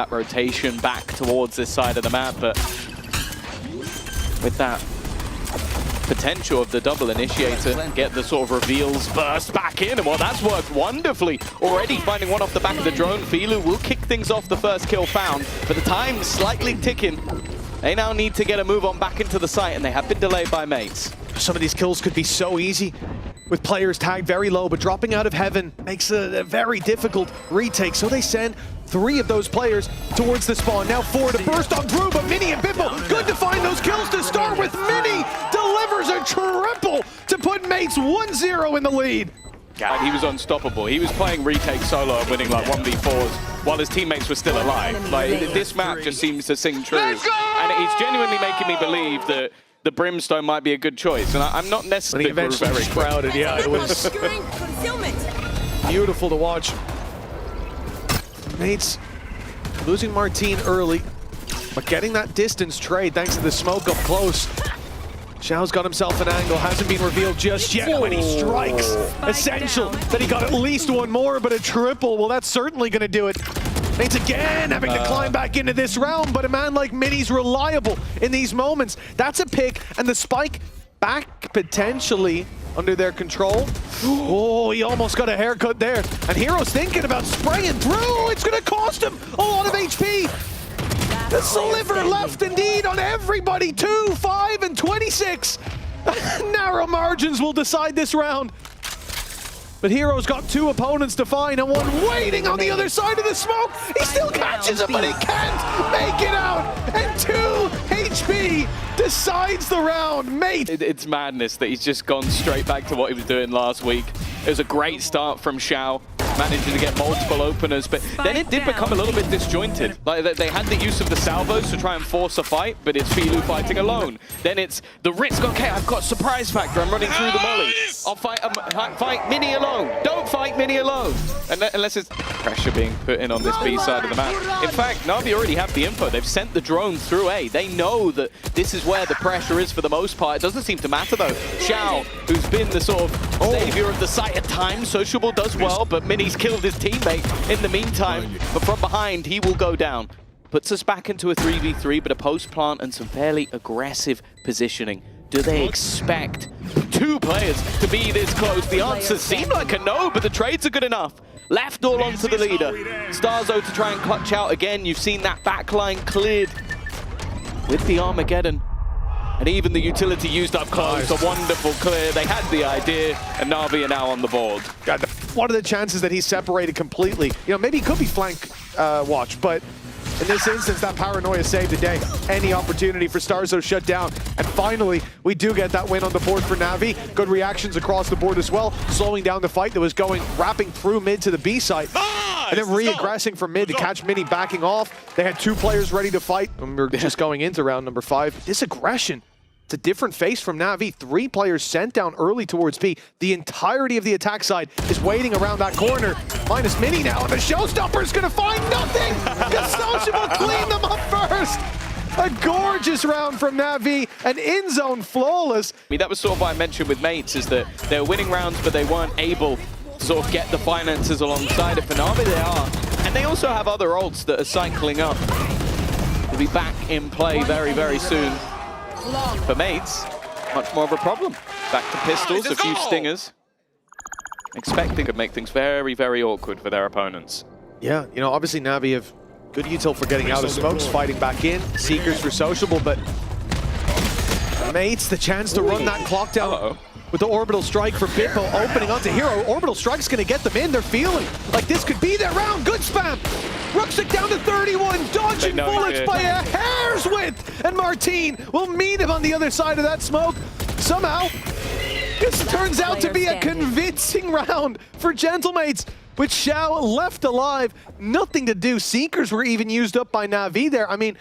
That rotation back towards this side of the map, but with that potential of the double initiator, get the sort of reveals burst back in, and well, that's worked wonderfully. Already finding one off the back of the drone. Filu will kick things off, the first kill found, but the time's slightly ticking. They now need to get a move on back into the site, and they have been delayed by mates. Some of these kills could be so easy with players tagged very low, but dropping out of heaven makes a very difficult retake. So they send 3 of those players towards the spawn. Now 4 to burst on Drew, but Mini and Bimbo, good to find those kills to start with. Mini delivers a triple to put mates 1-0 in the lead. God, he was unstoppable. He was playing retake solo and winning like 1v4s while his teammates were still alive. Like, this map just seems to sing true. And it's genuinely making me believe that the Brimstone might be a good choice. And I'm not necessarily very crowded. Yeah, it was beautiful to watch. Mates losing Martine early, but getting that distance trade thanks to the smoke up close. Xiao's got himself an angle, hasn't been revealed just yet when he strikes. Essential that he got at least one more, but a triple, well, that's certainly going to do it. Mates again having to climb back into this round, but a man like Mini's reliable in these moments. That's a pick, and the spike back potentially under their control. Oh, he almost got a haircut there. And Hero's thinking about spraying through. It's going to cost him a lot of HP. The sliver left indeed on everybody. 2, 5, and 26. Narrow margins will decide this round. But Hero's got 2 opponents to find and one waiting on the other side of the smoke. He still catches him, but he can't make it out. And 2 HP decides the round. Mate. It's madness that he's just gone straight back to what he was doing last week. It was a great start from Xiao, managing to get multiple openers, but then it did become a little bit disjointed. Like, they had the use of the salvos to try and force a fight, but it's Filu fighting alone. Then it's the risk, okay, I've got surprise factor, I'm running through the molly. I'll fight Mini alone. Don't fight Mini alone. Unless it's pressure being put in on this B side of the map. In fact, Na'Vi already have the info. They've sent the drone through A. They know that this is where the pressure is for the most part. It doesn't seem to matter though. Xiao, who's been the sort of savior of the site at times, Sociable does well, but Mini's killed his teammate in the meantime. But from behind, he will go down. Puts us back into a 3v3, but a post plant and some fairly aggressive positioning. Do they expect 2 players to be this close? The answers seem like a no, but the trades are good enough. Left all onto the leader. Starzo to try and clutch out again. You've seen that backline cleared with the Armageddon. And even the utility used up close. A wonderful clear. They had the idea, and Na'Vi are now on the board. God, what are the chances that he's separated completely? You know, maybe he could be flank watch, but in this instance, that paranoia saved the day. Any opportunity for Starzo shut down. And finally, we do get that win on the board for Na'Vi. Good reactions across the board as well, slowing down the fight that was going, wrapping through mid to the B site. And then re-aggressing from mid to catch Mini backing off. They had 2 players ready to fight, and we're just going into round number 5. This aggression. It's a different face from Na'Vi. 3 players sent down early towards B. The entirety of the attack side is waiting around that corner. Minus Mini now, and the showstopper's gonna find nothing! Sociable clean them up first! A gorgeous round from Na'Vi, and in-zone flawless. I mean, that was sort of what I mentioned with mates, is that they were winning rounds, but they weren't able to sort of get the finances alongside it. For Na'Vi, they are. And they also have other ults that are cycling up. They'll be back in play very, very soon. For mates, much more of a problem. Back to pistols, a few stingers. Expecting could make things very, very awkward for their opponents. Yeah, you know, obviously Na'Vi have good util for getting out of smokes, fighting back in. Seekers for Sociable, but mates, the chance to run that clock down with the orbital strike for Bimbo opening onto Hero. Orbital strike's gonna get them in. They're feeling like this could be their round. Good spam. Ruxic down to 31, dodging bullets by a hair's width, and Martine will meet him on the other side of that smoke. Somehow, this turns out to be a convincing round for Gentlemates, with Xiao left alive. Nothing to do. Seekers were even used up by Na'Vi there. I mean,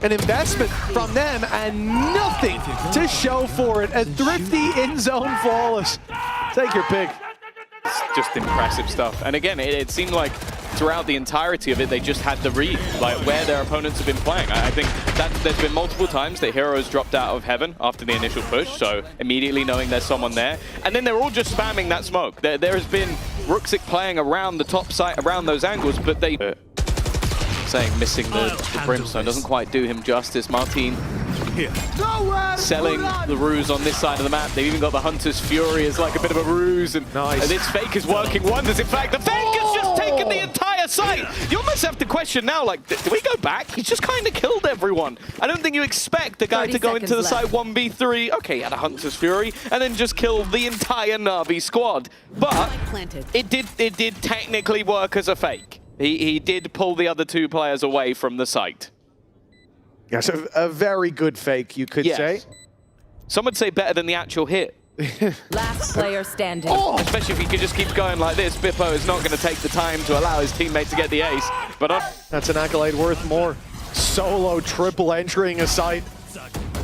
an investment from them and nothing to show for it. A thrifty in-zone flawless. Take your pick. It's just impressive stuff. And again, it seemed like throughout the entirety of it, they just had to read like where their opponents have been playing. I think that there's been multiple times that Heroes dropped out of heaven after the initial push, so immediately knowing there's someone there. And then they're all just spamming that smoke. There has been Ruxic playing around the top side, around those angles, but they saying, missing the Brimstone doesn't quite do him justice. Martin selling the ruse on this side of the map. They've even got the Hunter's Fury as like a bit of a ruse, and this fake is working wonders. In fact, the fake has just taken the entire site. You almost have to question now, like, do we go back? He's just kind of killed everyone. I don't think you expect the guy to go into the site 1v3. Okay, he had a Hunter's Fury, and then just kill the entire Na'Vi squad. But it did technically work as a fake. He did pull the other two players away from the site. Yes, a very good fake, you could say. Some would say better than the actual hit. Last player standing. Especially if he could just keep going like this. Bippo is not going to take the time to allow his teammate to get the ace. But that's an accolade worth more. Solo triple entering a site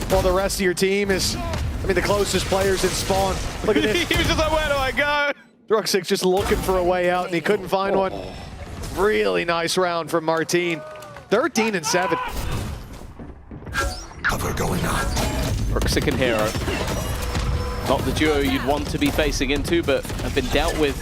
while the rest of your team is, I mean, the closest players in spawn. Look at this. He was just like, where do I go? Druxic's just looking for a way out, and he couldn't find one. Really nice round from Martin. 13 and 7. Cover going on. Druxic and Hero. Not the duo you'd want to be facing into, but have been dealt with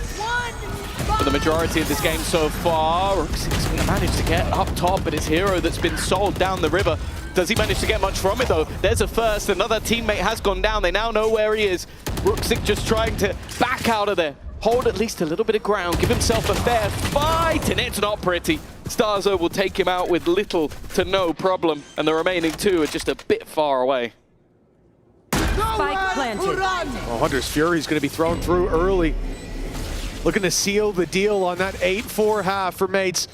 for the majority of this game so far. Druxic's managed to get up top, but it's Hero that's been sold down the river. Does he manage to get much from it, though? There's a first. Another teammate has gone down. They now know where he is. Druxic just trying to back out of there. Hold at least a little bit of ground, give himself a fair fight, and it's not pretty. Starzo will take him out with little to no problem, and the remaining two are just a bit far away. Spike planted. Oh, Hunter's Fury is going to be thrown through early. Looking to seal the deal on that 8-4 half for mates.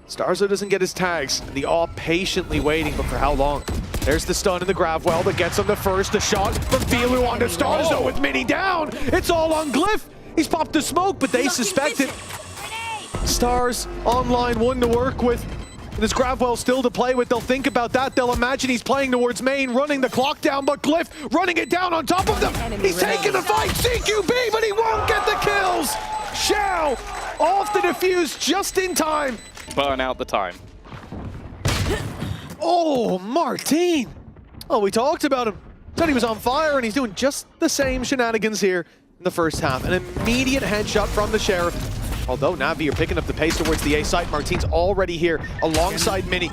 Starzo doesn't get his tags. The all patiently waiting, but for how long? There's the stun in the grab well that gets him the first. The shot from Filu onto Starzo with Mini down. It's all on Glyph. He's popped the smoke, but they suspect it. Stars online, one to work with. And this Gravwell still to play with. They'll think about that. They'll imagine he's playing towards main, running the clock down, but Glyph running it down on top of them. He's taking the fight, CQB, but he won't get the kills. Xiao off the defuse just in time. Burn out the time. Oh, Martin. Oh, we talked about him. Said he was on fire, and he's doing just the same shenanigans here in the first half. An immediate headshot from the Sheriff. Although Na'Vi are picking up the pace towards the A site, Martin's already here alongside Mini.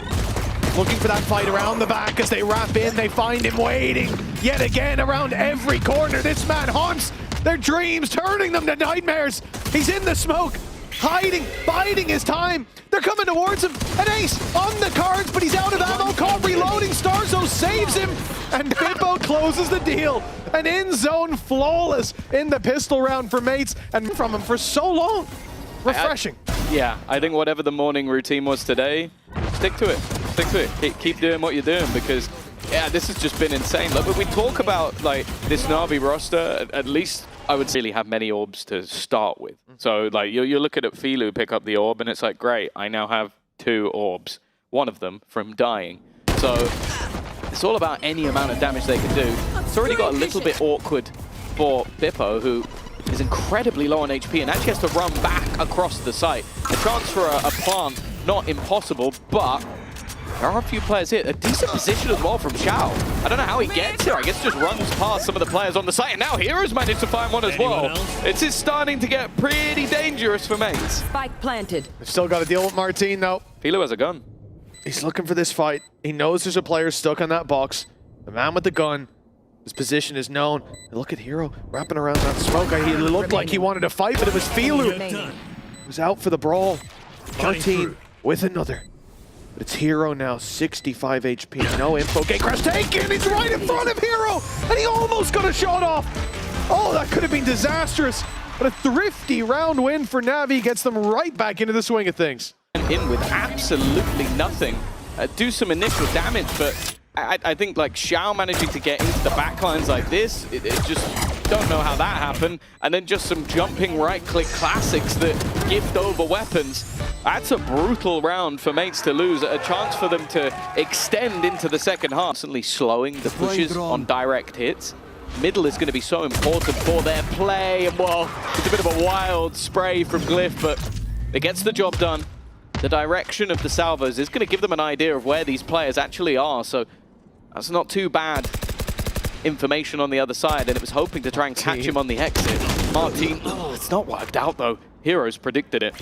Looking for that fight around the back as they wrap in. They find him waiting yet again around every corner. This man haunts their dreams, turning them to nightmares. He's in the smoke, hiding, biding his time. They're coming towards him. An ace on the cards, but he's out of ammo. Caught reloading. Starzo saves him, and Bippo closes the deal. An in-zone flawless in the pistol round for mates, and from him for so long. Refreshing. Yeah, I think whatever the morning routine was today, stick to it. Stick to it. Keep doing what you're doing, because yeah, this has just been insane. Like, when we talk about like this Na'Vi roster, at least I would really have many orbs to start with. So like you're looking at Filu pick up the orb, and it's like, great, I now have 2 orbs. One of them from dying. So it's all about any amount of damage they can do. It's already got a little bit awkward for Bippo, who is incredibly low on HP and actually has to run back across the site. A chance for a plant, not impossible, but there are a few players here. A decent position as well from Xiao. I don't know how he gets here. I guess just runs past some of the players on the site, and now Hero's managed to find one as well. It's starting to get pretty dangerous for mates. Spike planted. They've still got to deal with Martin, though. Filu has a gun. He's looking for this fight. He knows there's a player stuck on that box. The man with the gun. His position is known. And look at Hero wrapping around that smoke. He looked like he wanted to fight, but it was Filu. He was out for the brawl. Martin with another. But it's Hero now, 65 HP. No info. Gatecrash taken. He's right in front of Hero. And he almost got a shot off. Oh, that could have been disastrous. But a thrifty round win for Na'Vi gets them right back into the swing of things. In with absolutely nothing. Do some initial damage, but I think like Xiao managing to get into the backlines like this, it just don't know how that happened. And then just some jumping right-click classics that gift over weapons. That's a brutal round for mates to lose. A chance for them to extend into the second half. Constantly slowing the pushes on direct hits. Middle is going to be so important for their play. And well, it's a bit of a wild spray from Glyph, but it gets the job done. The direction of the salvos is going to give them an idea of where these players actually are. So that's not too bad information on the other side, and it was hoping to try and catch him on the exit. Martin, it's not worked out though. Heroes predicted it.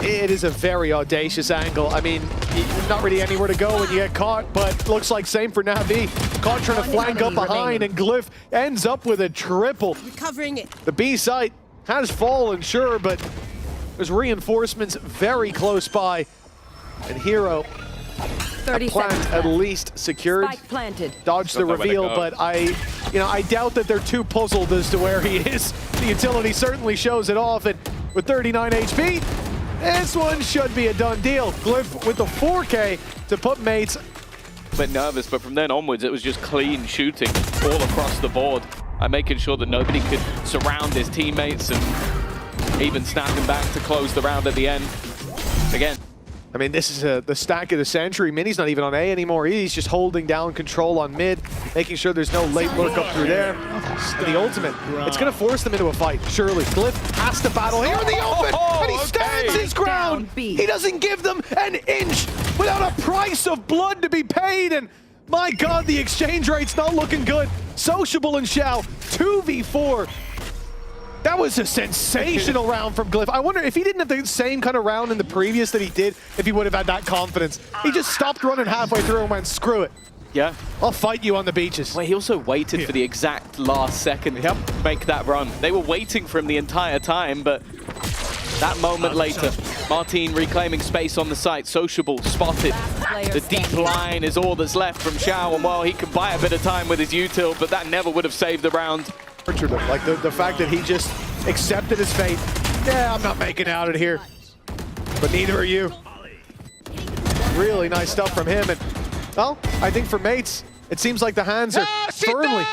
It is a very audacious angle. I mean, not really anywhere to go when you get caught, but looks like same for Navi. Caught trying to flank up behind, and Glyph ends up with a triple. Recovering it. The B site has fallen, sure, but there's reinforcements very close by. And Hero, 30 plant seconds at left. least secured. Spike planted. Dodged the Don't know where to reveal, go. but I doubt that they're too puzzled as to where he is. The utility certainly shows it off, and with 39 HP, this one should be a done deal. Glyph with the 4K to put mates. A bit nervous, but from then onwards, it was just clean shooting all across the board. I'm making sure that nobody could surround his teammates and even snap him back to close the round at the end. Again, I mean, this is the stack of the century. Mini's not even on A anymore. He's just holding down control on mid, making sure there's no late lurk up through there. And the ultimate, it's going to force them into a fight, surely. Glyph has to battle here in the open, and he stands his ground. Down B. He doesn't give them an inch without a price of blood to be paid, and my God, the exchange rate's not looking good. Sociable and Xiao, 2v4. That was a sensational round from Glyph. I wonder if he didn't have the same kind of round in the previous that he did, if he would have had that confidence. He just stopped running halfway through and went, screw it. yeah. I'll fight you on the beaches. Well, he also waited for the exact last second to make that run. They were waiting for him the entire time, but that moment later, Martin reclaiming space on the site. Sociable spotted. The deep line is all that's left from Xiao, and while he can buy a bit of time with his util, but that never would have saved the round. Like the fact that he just accepted his fate. Yeah, I'm not making out of here. But neither are you. Really nice stuff from him. And, well, I think for mates, it seems like the hands are firmly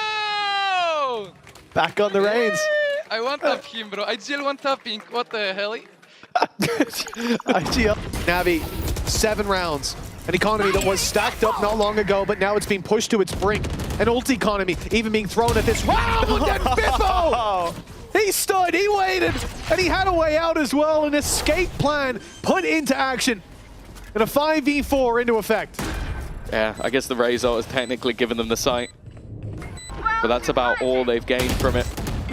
back on the reins. I want up him, bro. I still want tapping. What the hell? IGL. Navi, 7 rounds. An economy that was stacked up not long ago, but now it's being pushed to its brink. An ult economy even being thrown at this round, and then Bippo! He stood, he waited, and he had a way out as well. An escape plan put into action, and a 5v4 into effect. Yeah, I guess the Razor has technically given them the site. But that's about all they've gained from it.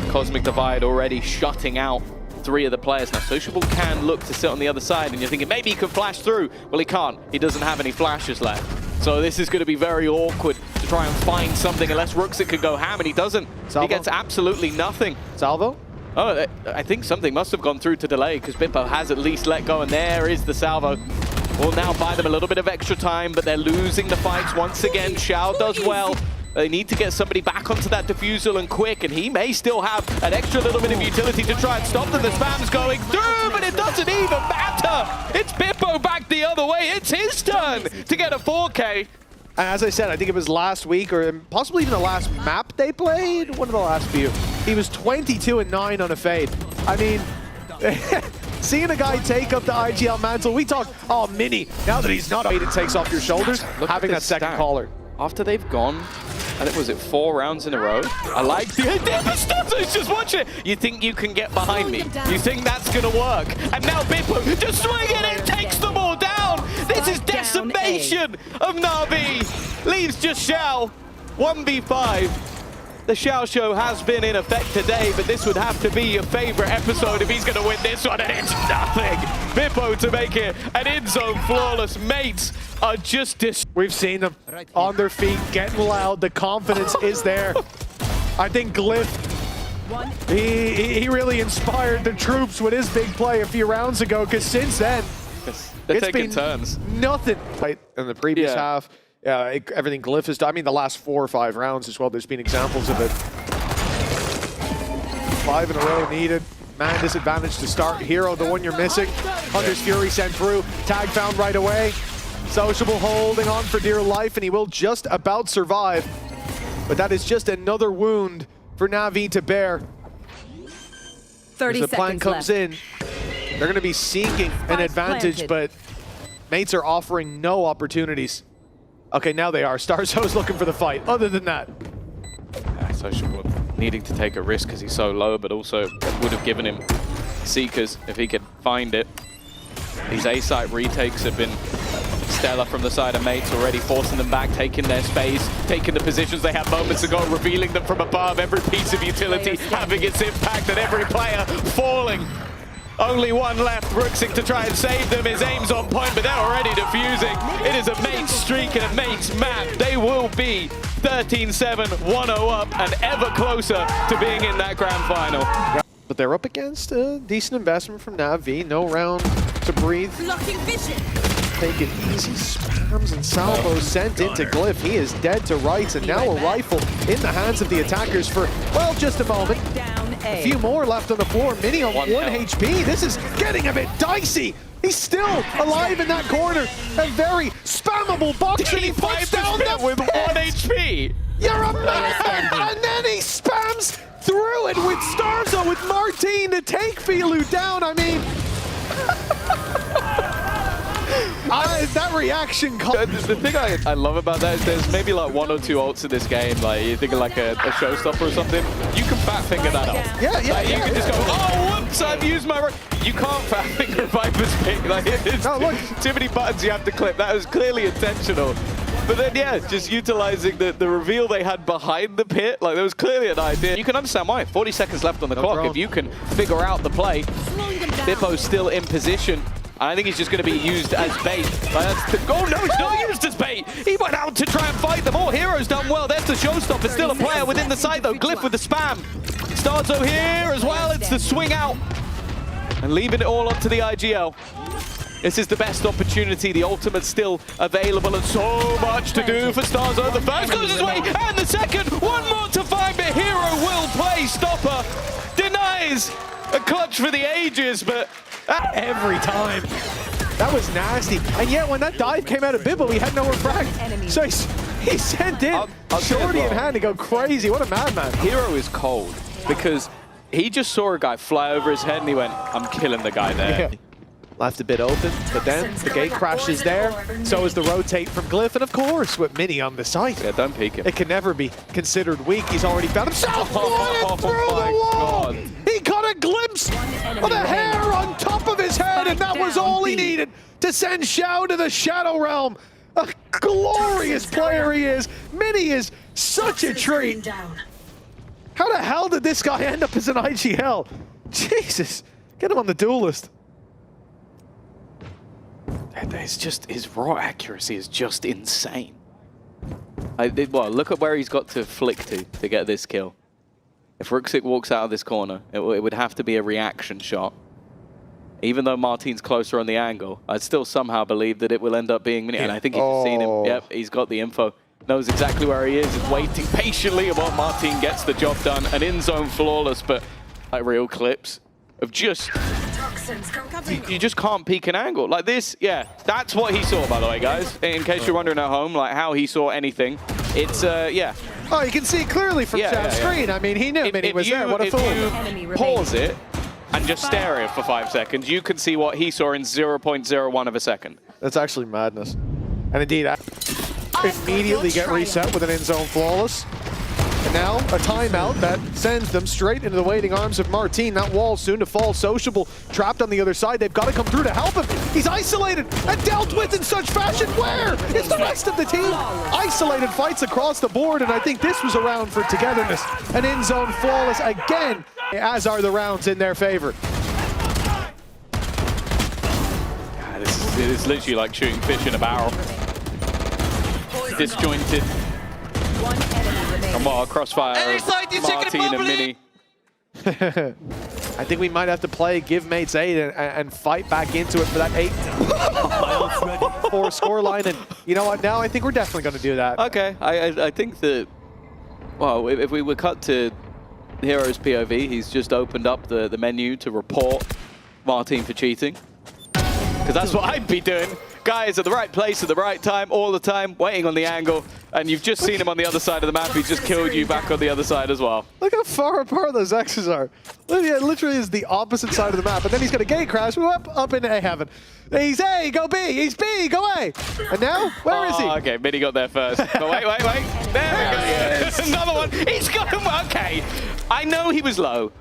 Cosmic Divide already shutting out 3 of the players. Now, Sociable can look to sit on the other side, and you're thinking maybe he could flash through. Well, he can't. He doesn't have any flashes left. So this is going to be very awkward to try and find something, unless Ruxit could go ham, and he doesn't. Salvo? He gets absolutely nothing. Salvo? Oh, I think something must have gone through to delay, because Bippo has at least let go, and there is the salvo. Will now buy them a little bit of extra time, but they're losing the fights once again. Xiao does well. They need to get somebody back onto that defusal and quick, and he may still have an extra little bit of utility to try and stop them. The spam's going through, but it doesn't even matter. It's Bippo back the other way. It's his turn to get a 4K. And as I said, I think it was last week, or possibly even the last map they played, one of the last few. He was 22-9 on a fade. I mean, seeing a guy take up the IGL mantle, we talk, oh, Mini, now that he's not, it takes off your shoulders, having that second caller. After they've gone, I think, was it 4 rounds in a row? I like the idea, but Stutter's just watch it. You think you can get behind me? You think that's gonna work? And now Bippo just swinging it, takes them all down. This is decimation of Na'Vi. Leaves just Xiao, 1v5. The Xiao Show has been in effect today, but this would have to be your favorite episode if he's gonna win this one, and it's nothing. Bippo to make it an in-zone flawless. Mates are just We've seen them on their feet, getting loud. The confidence is there. I think Glyph, he really inspired the troops with his big play a few rounds ago, because since then, They're it's taking been nothing. nothing. Right in the previous half, everything Glyph has done. I mean, the last 4 or 5 rounds as well, there's been examples of it. 5 in a row needed. Man disadvantage to start. Hero, the one you're missing. Hunter's Fury sent through. Tag found right away. Sociable holding on for dear life, and he will just about survive. But that is just another wound for Navi to bear. 30 As the plan seconds comes left. in, they're going to be seeking an advantage, but mates are offering no opportunities. Okay, now they are. Starzo's looking for the fight. Other than that, Sociable needing to take a risk because he's so low, but also would have given him Seekers if he could find it. These A-site retakes have been stellar from the side of mates, already forcing them back, taking their space, taking the positions they had moments ago, revealing them from above, every piece of utility having its impact, and every player falling. Only one left. Rooksik to try and save them. His aim's on point, but they're already defusing. It is a mate's streak and a mate's map. They will be 13-7, 1-0 up, and ever closer to being in that grand final. But they're up against a decent investment from Navi. No round to breathe. Blocking vision. Taking easy spams and salvos sent into Glyph. He is dead to rights, and now a rifle in the hands of the attackers for, well, just a moment. Down A. A few more left on the floor. Mini on 1 HP. This is getting a bit dicey. He's still alive in that corner. A very spammable box, and he puts down the with 1 HP. You're a man! And then he spams through it with Starzo, with Martin to take Filu down. I mean, that reaction. The thing I love about that is there's maybe like 1 or 2 ults in this game. Like you're thinking like a showstopper or something. You can fat finger that up. Yeah, like, you can just go, oh, whoops! I've used my. You can't fat finger Viper's pick. Like it's no, look. too many buttons you have to clip. That was clearly intentional. But then, yeah, just utilizing the reveal they had behind the pit. Like, there was clearly an idea. You can understand why. 40 seconds left on the clock. Drone. If you can figure out the play, Bippo's still in position. I think he's just going to be used as bait. Oh, no, he's not used as bait. He went out to try and fight them. All Heroes done well. There's the showstopper. Still a player within the site, though. Glyph with the spam. Starzo here as well. It's the swing out. And leaving it all up to the IGL. This is the best opportunity. The ultimate's still available, and so much to do for Starzo. The first goes his way, and the second. One more to find, but Hero will play stopper. Denies a clutch for the ages, but Every time. That was nasty. And yet, when that dive came out of Bibbo, he had nowhere frag. So he sent in I'll Shorty in hand to go crazy. What a madman. Hero is cold because he just saw a guy fly over his head, and he went, I'm killing the guy there. Yeah. Left a bit open, but then the gate crashes there. So is the rotate from Glyph, and of course, with Mini on the site. Yeah, don't peek him. It can never be considered weak. He's already found himself. Oh, Through my the wall. God. He got a glimpse of the hair on top of his head, and that was all he needed to send Xiao to the Shadow Realm. A glorious player he is. Mini is such a treat. How the hell did this guy end up as an IGL? Jesus, get him on the duel list. It's just, his raw accuracy is just insane. Well, look at where he's got to flick to get this kill. If Rooksik walks out of this corner, it would have to be a reaction shot. Even though Martin's closer on the angle, I'd still somehow believe that it will end up being Mini. And I think he's seen him. Yep, he's got the info. Knows exactly where he is waiting patiently while Martin gets the job done. An in-zone flawless, but like real clips of just... You just can't peek an angle. Like this, yeah, that's what he saw, by the way, guys. In case you're wondering at home, like how he saw anything. It's, yeah. Oh, you can see clearly from Xiao's screen. I mean, he knew Mini was there. What a fool. If you pause it and just stare at it for 5 seconds, you can see what he saw in 0.01 of a second. That's actually madness. And indeed, immediately get reset with an in-zone flawless. And now a timeout that sends them straight into the waiting arms of Martin. That wall soon to fall. Sociable trapped on the other side. They've got to come through to help him. He's isolated and dealt with in such fashion. Where is the rest of the team? Isolated fights across the board, and I think this was a round for togetherness. An in-zone flawless again, as are the rounds in their favor. God, it is literally like shooting fish in a barrel. Disjointed. One enemy remaining. Come on, crossfire. Martin and Mini. I think we might have to play give mates 8 and fight back into it for that 8-4 scoreline. And you know what? Now I think we're definitely going to do that. Okay, I think that, well, if we were cut to Hero's POV, he's just opened up the menu to report Martin for cheating. Because that's what I'd be doing. Guys at the right place at the right time, all the time, waiting on the angle, and you've just seen him on the other side of the map. He's just killed you back on the other side as well. Look how far apart those X's are. It literally is the opposite side of the map, and then he's got a gate crash, up into A heaven. He's A, go B, he's B, go A. And now, where is he? Okay, Mini got there first. But wait. There we go. Another one. He's got him. Okay. I know he was low.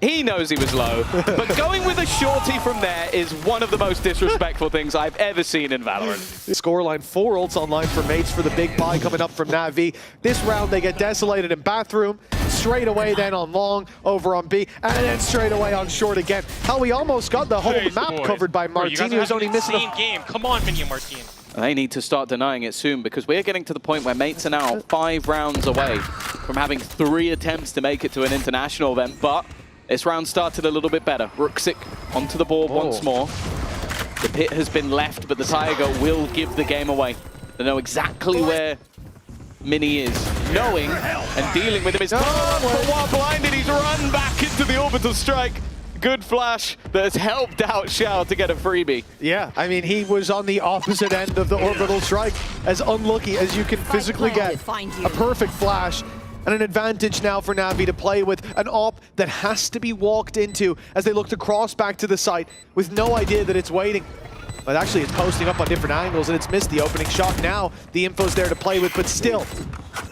He knows he was low, but going with a shorty from there is one of the most disrespectful things I've ever seen in Valorant. Scoreline, 4 ults online for mates for the big buy coming up from Navi. This round they get desolated in bathroom. straight away then on long, over on B, and then straight away on short again. How we almost got the whole map covered by Martin, who's only missing a game. Come on, Mini and Martin. They need to start denying it soon because we're getting to the point where mates are now 5 rounds away from having 3 attempts to make it to an international event, but this round started a little bit better. Ruxic onto the board once more. The pit has been left, but the Tiger will give the game away. They know exactly where Mini is. Knowing and dealing with him is but while blinded, he's run back into the orbital strike. Good flash that has helped out Xiao to get a freebie. Yeah, I mean, he was on the opposite end of the orbital strike, as unlucky as you can physically get. A perfect flash and an advantage now for Navi to play with, an op that has to be walked into as they look to cross back to the site with no idea that it's waiting. But actually it's posting up on different angles and it's missed the opening shot. Now the info's there to play with, but still,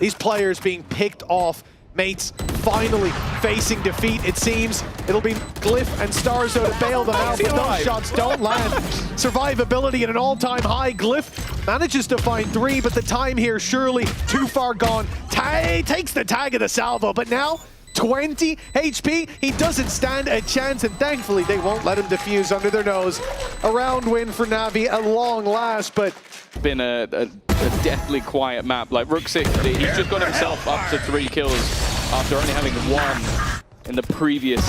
these players being picked off. Mates finally facing defeat, it seems. It'll be Glyph and Starzo to bail them out, but those shots don't land. Survivability at an all-time high. Glyph manages to find 3, but the time here surely too far gone. Takes the tag of the salvo, but now 20 HP, he doesn't stand a chance, and thankfully they won't let him defuse under their nose. A round win for Navi at long last, but been a deathly quiet map. Like Ruxic, he's just got himself up to 3 kills after only having 1 in the previous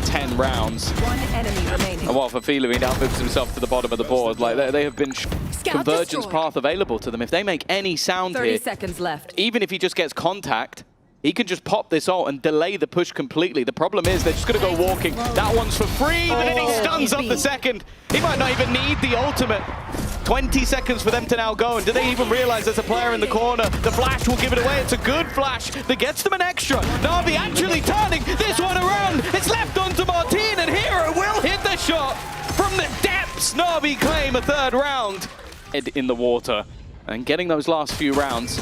10 rounds. 1 enemy remaining. And while for Fila, he now moves himself to the bottom of the board. Like they have been convergence path available to them. If they make any sound 30 here, seconds left. even if he just gets contact, he can just pop this ult and delay the push completely. The problem is they're just going to go walking. That one's for free, but then he stuns up the second. He might not even need the ultimate. 20 seconds for them to now go, and do they even realize there's a player in the corner? The flash will give it away. It's a good flash that gets them an extra. Na'Vi actually turning this one around. It's left onto Martin, and Hero will hit the shot from the depths. Na'Vi claim a 3rd round. In the water, and getting those last few rounds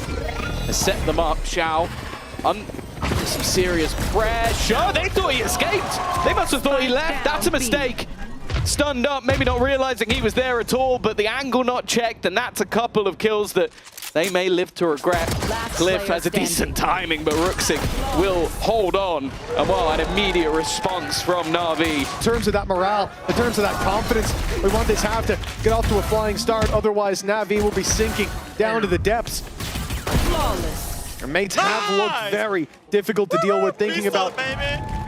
has set them up. Xiao under some serious pressure. They thought he escaped. They must have thought he left. That's a mistake. Stunned up, maybe not realizing he was there at all, but the angle not checked, and that's a couple of kills that they may live to regret. Glyph has a decent timing, but Ruxic will hold on. And well, an immediate response from Na'Vi. in terms of that morale, in terms of that confidence, we want this half to get off to a flying start, otherwise Na'Vi will be sinking down to the depths. Flawless. Their mates have looked very difficult to deal with, thinking about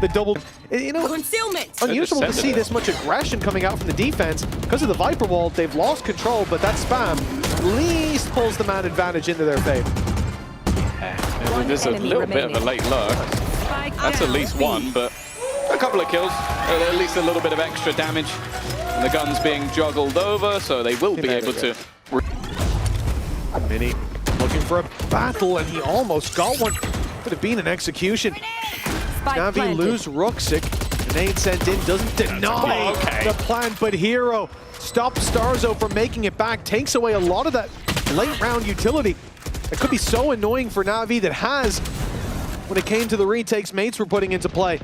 the double. You know, Concealment. unusual to see this much aggression coming out from the defense. Because of the Viper wall, they've lost control, but that spam at least pulls the man advantage into their favor. There's a little bit of a late lurk. That's at least 1, but a couple of kills, at least a little bit of extra damage. And the gun's being juggled over, so they will be able to. Mini looking for a battle, and he almost got one. Could have been an execution. Navi lose Ruxic. Grenade sent in, doesn't deny the plant, but Hero stops Starzo from making it back, takes away a lot of that late round utility. It could be so annoying for Navi that has, when it came to the retakes mates were putting into play.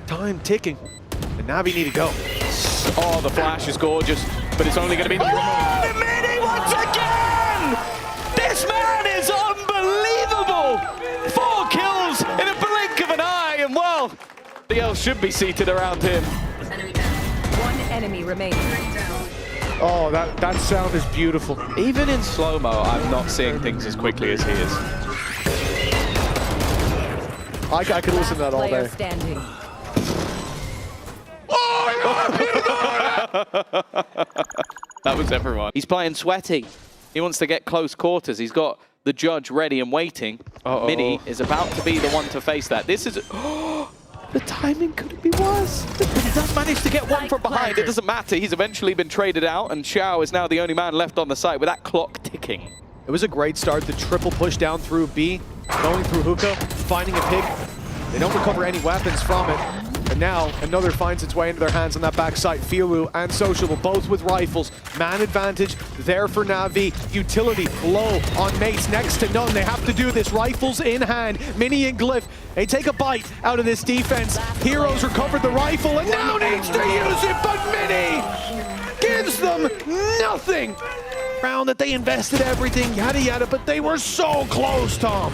Time ticking, and Navi need to go. Oh, the flash is gorgeous, but it's only going to be the Mini once again! This man is unbelievable! 4 kills in a blink of an eye, and well, the else should be seated around him. 1 enemy remaining. Oh, that sound is beautiful. Even in slow-mo, I'm not seeing things as quickly as he is. I could listen to that all day. Standing. That was everyone. He's playing sweaty. He wants to get close quarters. He's got the judge ready and waiting. Mini is about to be the one to face that. This is... the timing couldn't be worse. But he does manage to get one from behind. It doesn't matter. He's eventually been traded out, and Xiao is now the only man left on the site with that clock ticking. It was a great start. The triple push down through B, going through hookah, finding a pick. They don't recover any weapons from it. And now another finds its way into their hands on that backside. Filu and Sociable, both with rifles. Man advantage there for Na'Vi. Utility low on mates, next to none. They have to do this, rifles in hand. Mini and Glyph, they take a bite out of this defense. Heroes recovered the rifle and now needs to use it, but Mini gives them nothing. Round that they invested everything, yada yada, but they were so close, Tom.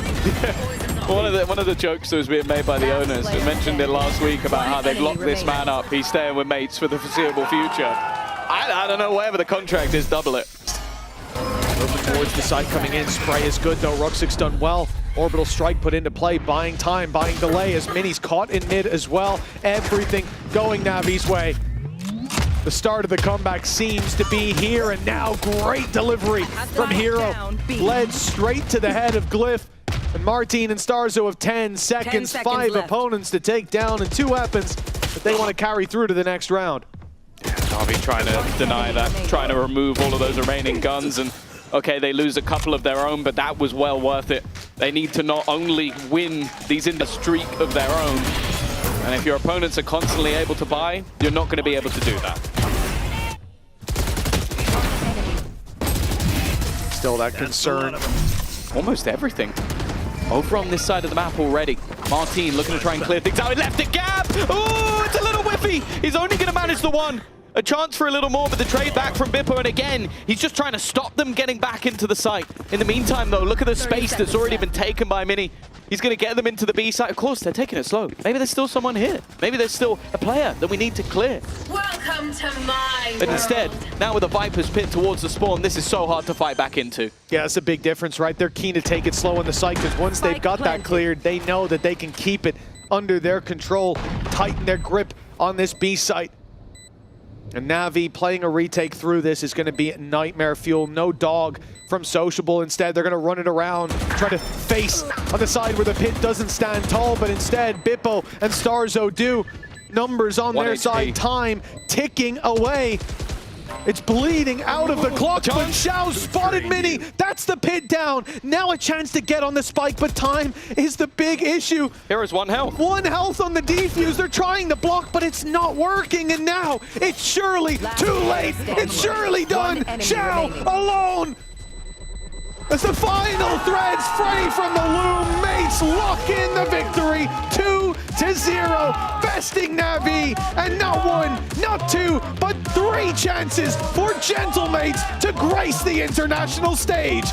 One of the jokes that was being made by the owners, we mentioned it last week about how they've locked this man up. He's staying with mates for the foreseeable future. I don't know, whatever the contract is, double it. Moving towards the side coming in. Spray is good though. Ruxik's done well. Orbital strike put into play, buying time, buying delay as Mini's caught in mid as well. Everything going Navi's way. The start of the comeback seems to be here, and now great delivery from Hero. Led straight to the head of Glyph. And Martin and Starzo have 10 seconds, 5 left. opponents to take down and 2 weapons that they want to carry through to the next round. Navi trying to deny that, trying to remove all of those remaining guns, and okay, they lose a couple of their own, but that was well worth it. They need to not only win these in the streak of their own, and if your opponents are constantly able to buy, you're not going to be able to do that. Still that concern. Almost everything. Over on this side of the map already. Martin looking to try and clear things out. He left a gap! Ooh, it's a little whiffy! He's only going to manage the one. A chance for a little more, but the trade back from Bippo, and again, he's just trying to stop them getting back into the site. In the meantime, though, look at the space that's already been taken by Mini. He's going to get them into the B site. Of course, they're taking it slow. Maybe there's still someone here. Maybe there's still a player that we need to clear. Welcome to my But instead, now with a Viper's pit towards the spawn, this is so hard to fight back into. Yeah, that's a big difference, right? They're keen to take it slow on the site because once they've got that cleared, they know that they can keep it under their control, tighten their grip on this B site. And Navi playing a retake through this is going to be nightmare fuel. No dog from Sociable. Instead, they're going to run it around, try to face on the side where the pit doesn't stand tall, but instead, Bippo and Starzo do. Numbers on their side, time ticking away. It's bleeding out of the clock, but Xiao spotted Mini. That's the pit down. Now a chance to get on the spike, but time is the big issue. Here is 1 health. 1 health on the defuse. They're trying to block, but it's not working. And now it's surely too late. It's surely done. Xiao alone. As the final threads fray from the loom, mates lock in the victory. 2-0, besting Navi, and not 1, not 2, but 3 chances for Gentlemates to grace the international stage.